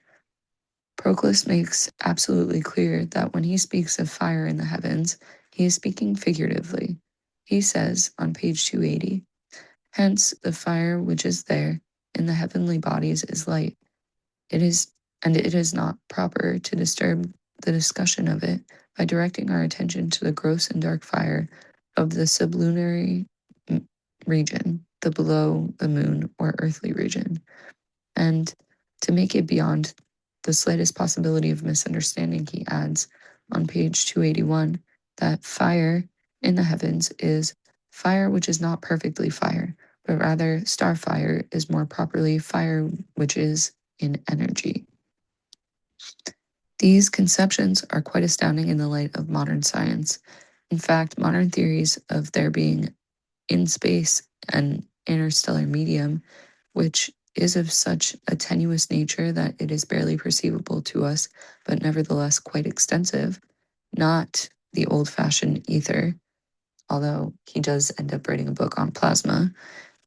Proclus makes absolutely clear that when he speaks of fire in the heavens, he is speaking figuratively. He says on page 280, hence the fire which is there in the heavenly bodies is light. It is not proper to disturb the discussion of it by directing our attention to the gross and dark fire of the sublunary region, the below the moon or earthly region, and to make it beyond the slightest possibility of misunderstanding, he adds on page 281 that fire in the heavens is fire which is not perfectly fire, but rather star fire is more properly fire which is in energy. These conceptions are quite astounding in the light of modern science. In fact, modern theories of there being in space an interstellar medium, which is of such a tenuous nature that it is barely perceivable to us, but nevertheless quite extensive, not the old-fashioned ether, although he does end up writing a book on plasma,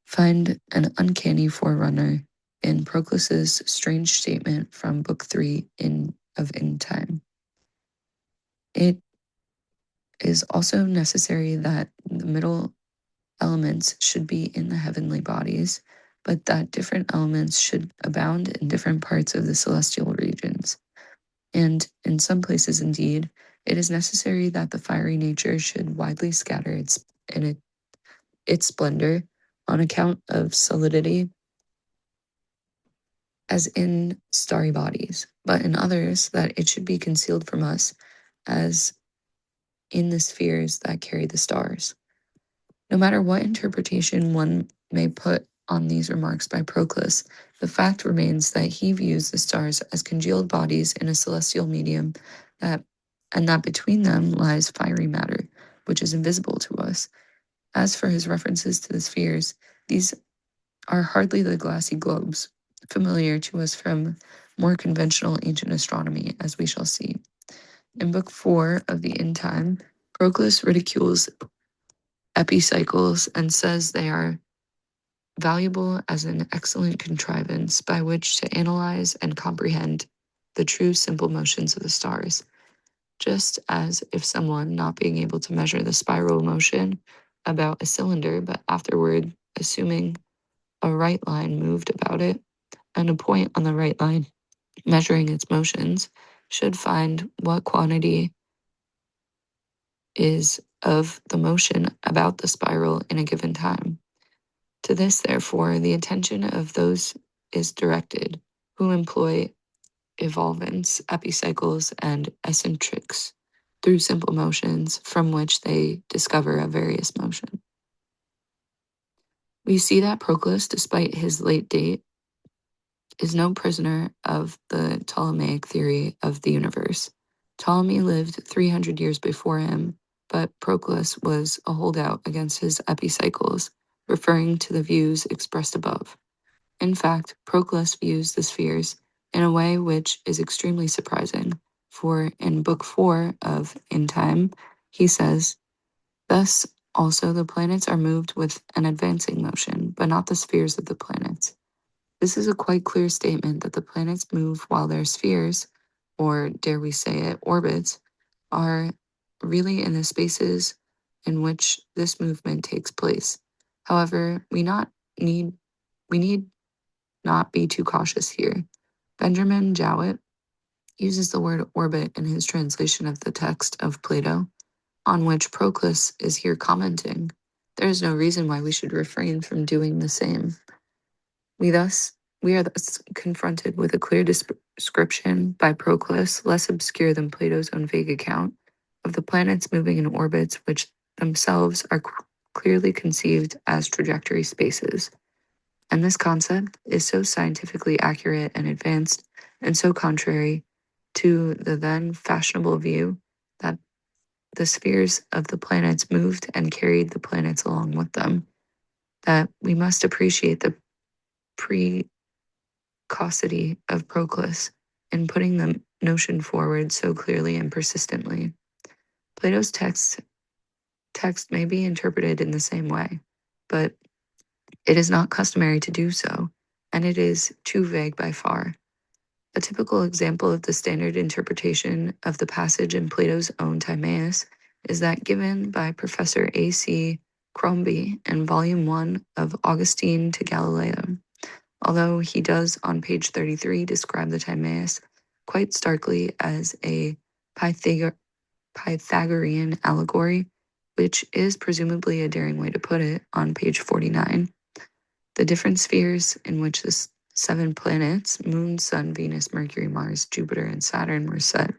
find an uncanny forerunner in Proclus's strange statement from Book 3 of In Time. It is also necessary that the middle elements should be in the heavenly bodies, but that different elements should abound in different parts of the celestial regions. And in some places, indeed, it is necessary that the fiery nature should widely scatter its splendor on account of solidity, as in starry bodies, but in others that it should be concealed from us, as in the spheres that carry the stars. No matter what interpretation one may put on these remarks by Proclus, the fact remains that he views the stars as congealed bodies in a celestial medium, and that between them lies fiery matter, which is invisible to us. As for his references to the spheres, these are hardly the glassy globes, familiar to us from more conventional ancient astronomy, as we shall see. In Book 4 of the In Time, Proclus ridicules epicycles and says they are valuable as an excellent contrivance by which to analyze and comprehend the true simple motions of the stars, just as if someone, not being able to measure the spiral motion about a cylinder, but afterward assuming a right line moved about it, and a point on the right line measuring its motions, should find what quantity is of the motion about the spiral in a given time. To this, therefore, the attention of those is directed who employ evolvents, epicycles, and eccentrics through simple motions from which they discover a various motion. We see that Proclus, despite his late date, is no prisoner of the Ptolemaic theory of the universe. Ptolemy lived 300 years before him, but Proclus was a holdout against his epicycles, referring to the views expressed above. In fact, Proclus views the spheres in a way which is extremely surprising, for in Book 4 of In Time, he says, "Thus also the planets are moved with an advancing motion, but not the spheres of the planets." This is a quite clear statement that the planets move while their spheres, or dare we say it, orbits, are really in the spaces in which this movement takes place. However, need we need not be too cautious here. Benjamin Jowett uses the word orbit in his translation of the text of Plato, on which Proclus is here commenting. There is no reason why we should refrain from doing the same. We are thus confronted with a clear description by Proclus, less obscure than Plato's own vague account, of the planets moving in orbits which themselves are clearly conceived as trajectory spaces. And this concept is so scientifically accurate and advanced, and so contrary to the then fashionable view that the spheres of the planets moved and carried the planets along with them, that we must appreciate the precocity of Proclus in putting the notion forward so clearly and persistently. Plato's text may be interpreted in the same way, but it is not customary to do so, and it is too vague by far. A typical example of the standard interpretation of the passage in Plato's own Timaeus is that given by Professor A.C. Crombie in Volume 1 of Augustine to Galileo, although he does on page 33 describe the Timaeus quite starkly as a Pythagorean allegory, which is presumably a daring way to put it, on page 49. The different spheres in which the 7 planets, Moon, Sun, Venus, Mercury, Mars, Jupiter, and Saturn, were set,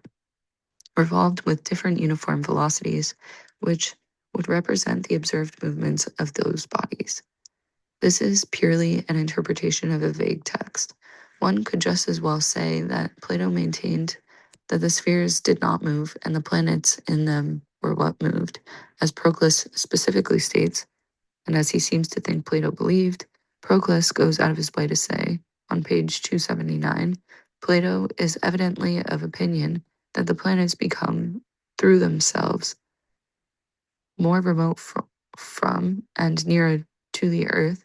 revolved with different uniform velocities, which would represent the observed movements of those bodies. This is purely an interpretation of a vague text. One could just as well say that Plato maintained that the spheres did not move and the planets in them were what moved, as Proclus specifically states, and as he seems to think Plato believed. Proclus goes out of his way to say, on page 279, Plato is evidently of opinion that the planets become, through themselves, more remote from and nearer to the earth,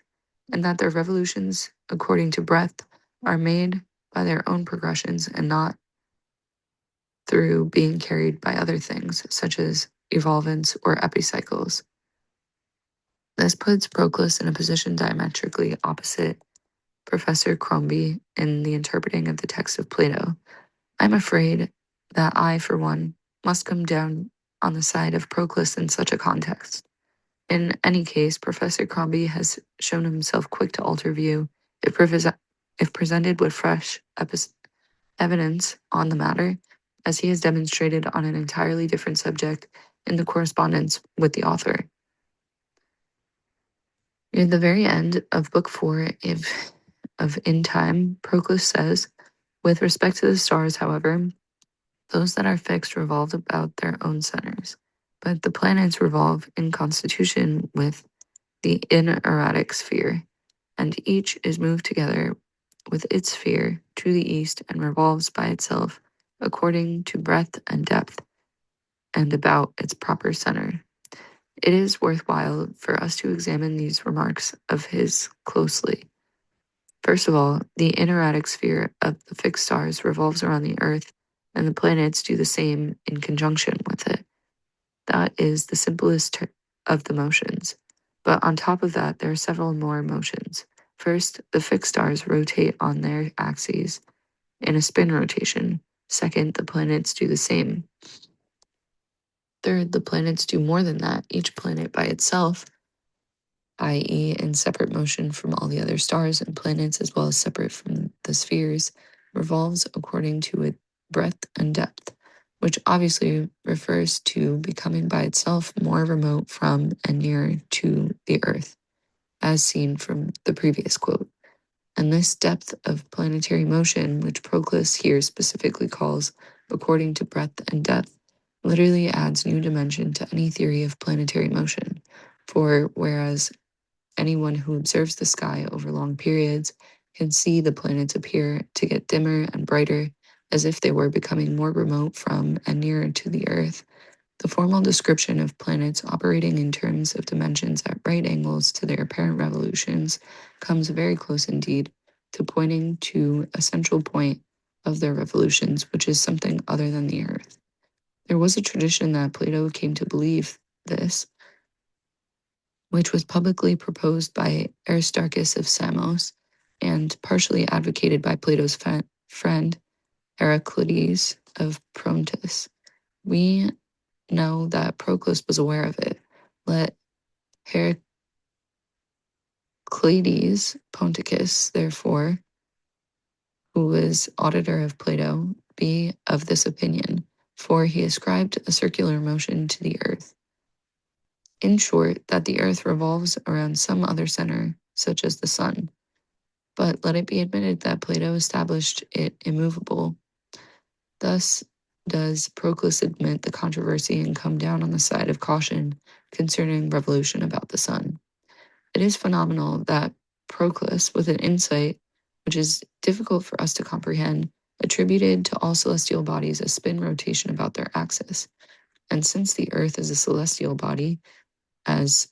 and that their revolutions, according to breadth, are made by their own progressions and not through being carried by other things, such as evolvents or epicycles. This puts Proclus in a position diametrically opposite Professor Crombie in the interpreting of the text of Plato. I'm afraid that I, for one, must come down on the side of Proclus in such a context. In any case, Professor Crombie has shown himself quick to alter view if presented with fresh evidence on the matter, as he has demonstrated on an entirely different subject in the correspondence with the author. Near the very end of Book 4 of In Time, Proclus says, with respect to the stars, however, those that are fixed revolve about their own centers, but the planets revolve in constitution with the inerratic sphere, and each is moved together with its sphere to the east and revolves by itself according to breadth and depth and about its proper center. It is worthwhile for us to examine these remarks of his closely. First of all, the inerratic sphere of the fixed stars revolves around the Earth, and the planets do the same in conjunction with it. That is the simplest of the motions. But on top of that, there are several more motions. First, the fixed stars rotate on their axes in a spin rotation. Second, the planets do the same. Third, the planets do more than that. Each planet by itself, i.e., in separate motion from all the other stars and planets, as well as separate from the spheres, revolves according to its breadth and depth, which obviously refers to becoming by itself more remote from and nearer to the Earth, as seen from the previous quote. And this depth of planetary motion, which Proclus here specifically calls according to breadth and depth, literally adds new dimension to any theory of planetary motion. For whereas anyone who observes the sky over long periods can see the planets appear to get dimmer and brighter as if they were becoming more remote from and nearer to the Earth, the formal description of planets operating in terms of dimensions at right angles to their apparent revolutions comes very close indeed to pointing to a central point of their revolutions, which is something other than the Earth. There was a tradition that Plato came to believe this, which was publicly proposed by Aristarchus of Samos and partially advocated by Plato's friend Heraclides of Prontus. We know that Proclus was aware of it. Let Heraclides Ponticus, therefore, who was auditor of Plato, be of this opinion, for he ascribed a circular motion to the earth. In short, that the earth revolves around some other center, such as the sun. But let it be admitted that Plato established it immovable. Thus does Proclus admit the controversy and come down on the side of caution concerning revolution about the sun. It is phenomenal that Proclus, with an insight which is difficult for us to comprehend, attributed to all celestial bodies a spin rotation about their axis. And since the earth is a celestial body, as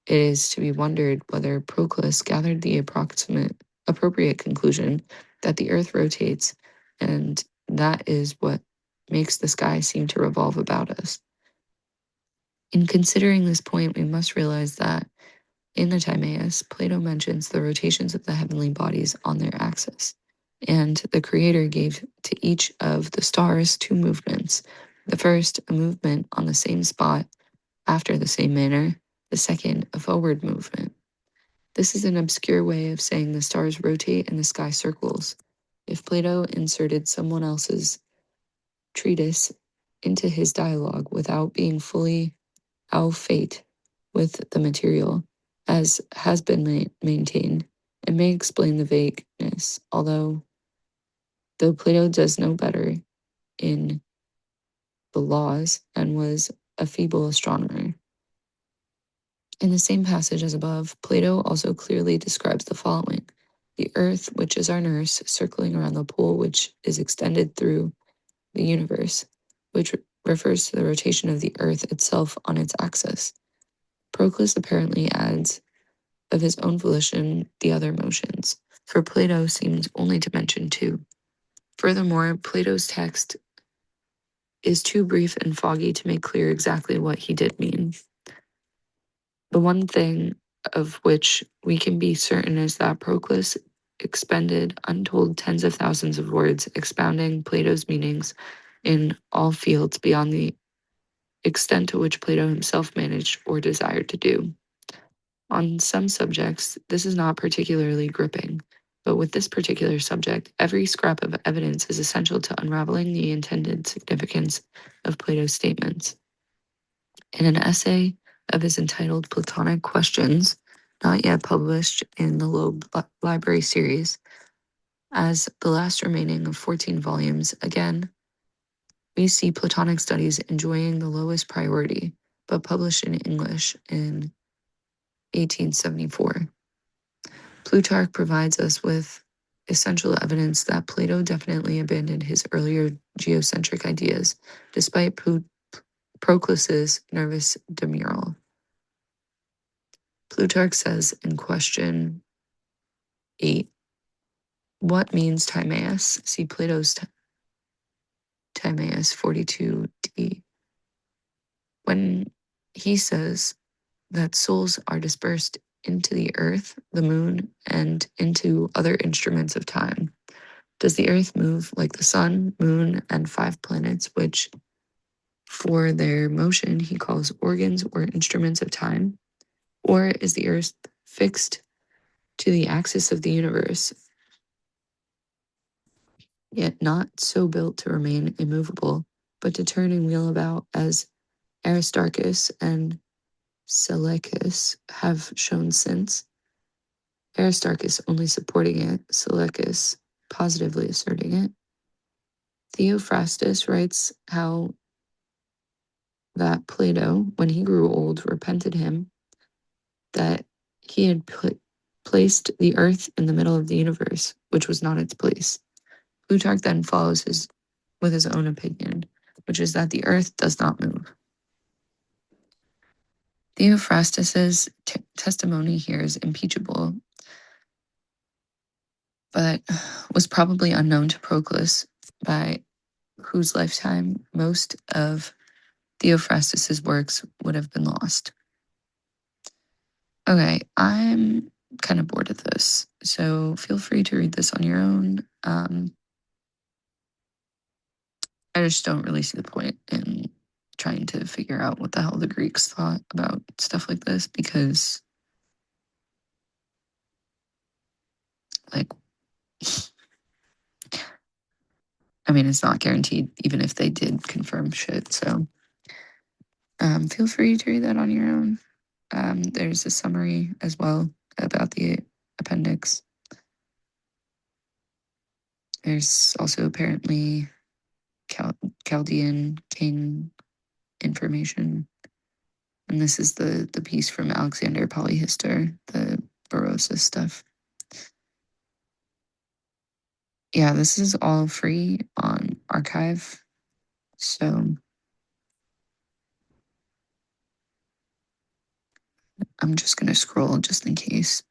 it is to be wondered whether Proclus gathered the appropriate conclusion that the earth rotates, and that is what makes the sky seem to revolve about us. In considering this point, we must realize that in the Timaeus, Plato mentions the rotations of the heavenly bodies on their axis, and the Creator gave to each of the stars two movements. The first, a movement on the same spot after the same manner, the second, a forward movement. This is an obscure way of saying the stars rotate and the sky circles. If Plato inserted someone else's treatise into his dialogue without being fully au fait with the material, as has been maintained, it may explain the vagueness, though Plato does no better in the laws and was a feeble astronomer. In the same passage as above, Plato also clearly describes the following: the earth, which is our nurse, circling around the pole which is extended through the universe, which refers to the rotation of the earth itself on its axis. Proclus apparently adds, of his own volition, the other motions, for Plato seems only to mention two. Furthermore, Plato's text is too brief and foggy to make clear exactly what he did mean. The one thing of which we can be certain is that Proclus expended untold tens of thousands of words expounding Plato's meanings in all fields beyond the extent to which Plato himself managed or desired to do. On some subjects, this is not particularly gripping, but with this particular subject, every scrap of evidence is essential to unraveling the intended significance of Plato's statements. In an essay of his entitled Platonic Questions, not yet published in the Loeb Library series, as the last remaining of 14 volumes, again, we see Platonic studies enjoying the lowest priority, but published in English in 1874. Plutarch provides us with essential evidence that Plato definitely abandoned his earlier geocentric ideas, despite Proclus's nervous demurral. Plutarch says in question 8, what means Timaeus? See Plato's Timaeus 42d. When he says that souls are dispersed into the earth, the moon, and into other instruments of time. Does the earth move like the sun, moon, and 5 planets, which for their motion he calls organs or instruments of time? Or is the earth fixed to the axis of the universe, yet not so built to remain immovable, but to turn and wheel about, as Aristarchus and Seleucus have shown since? Aristarchus only supporting it, Seleucus positively asserting it. Theophrastus writes how that Plato, when he grew old, repented him that he had placed the earth in the middle of the universe, which was not its place. Plutarch then follows with his own opinion, which is that the earth does not move. Theophrastus's testimony here is impeachable, but was probably unknown to Proclus, by whose lifetime most of Theophrastus's works would have been lost. Okay, I'm kind of bored of this, so feel free to read this on your own. I just don't really see the point in trying to figure out what the hell the Greeks thought about stuff like this, because, like, I mean, it's not guaranteed, even if they did confirm shit. So feel free to read that on your own. There's a summary as well about the appendix. There's also apparently Chaldean king information. And this is the piece from Alexander Polyhistor, the Berosus stuff. Yeah, this is all free on archive. So I'm just going to scroll just in case.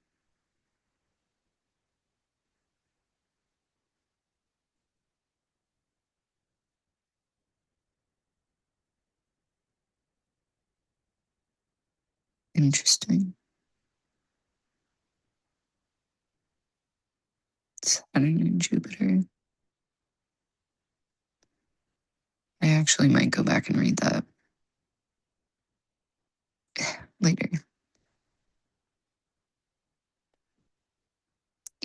Interesting. Saturn and Jupiter. I actually might go back and read that later.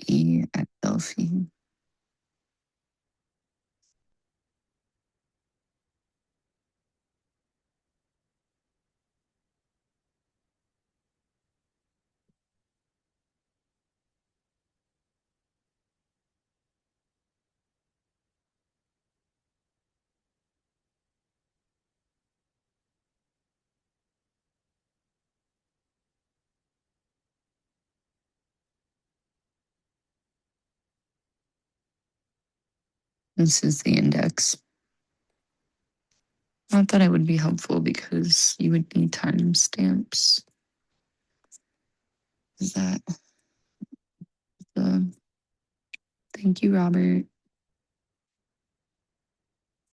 E at Delphi. This is the index. Not that it would be helpful because you would need timestamps. Is that the... Thank you, Robert.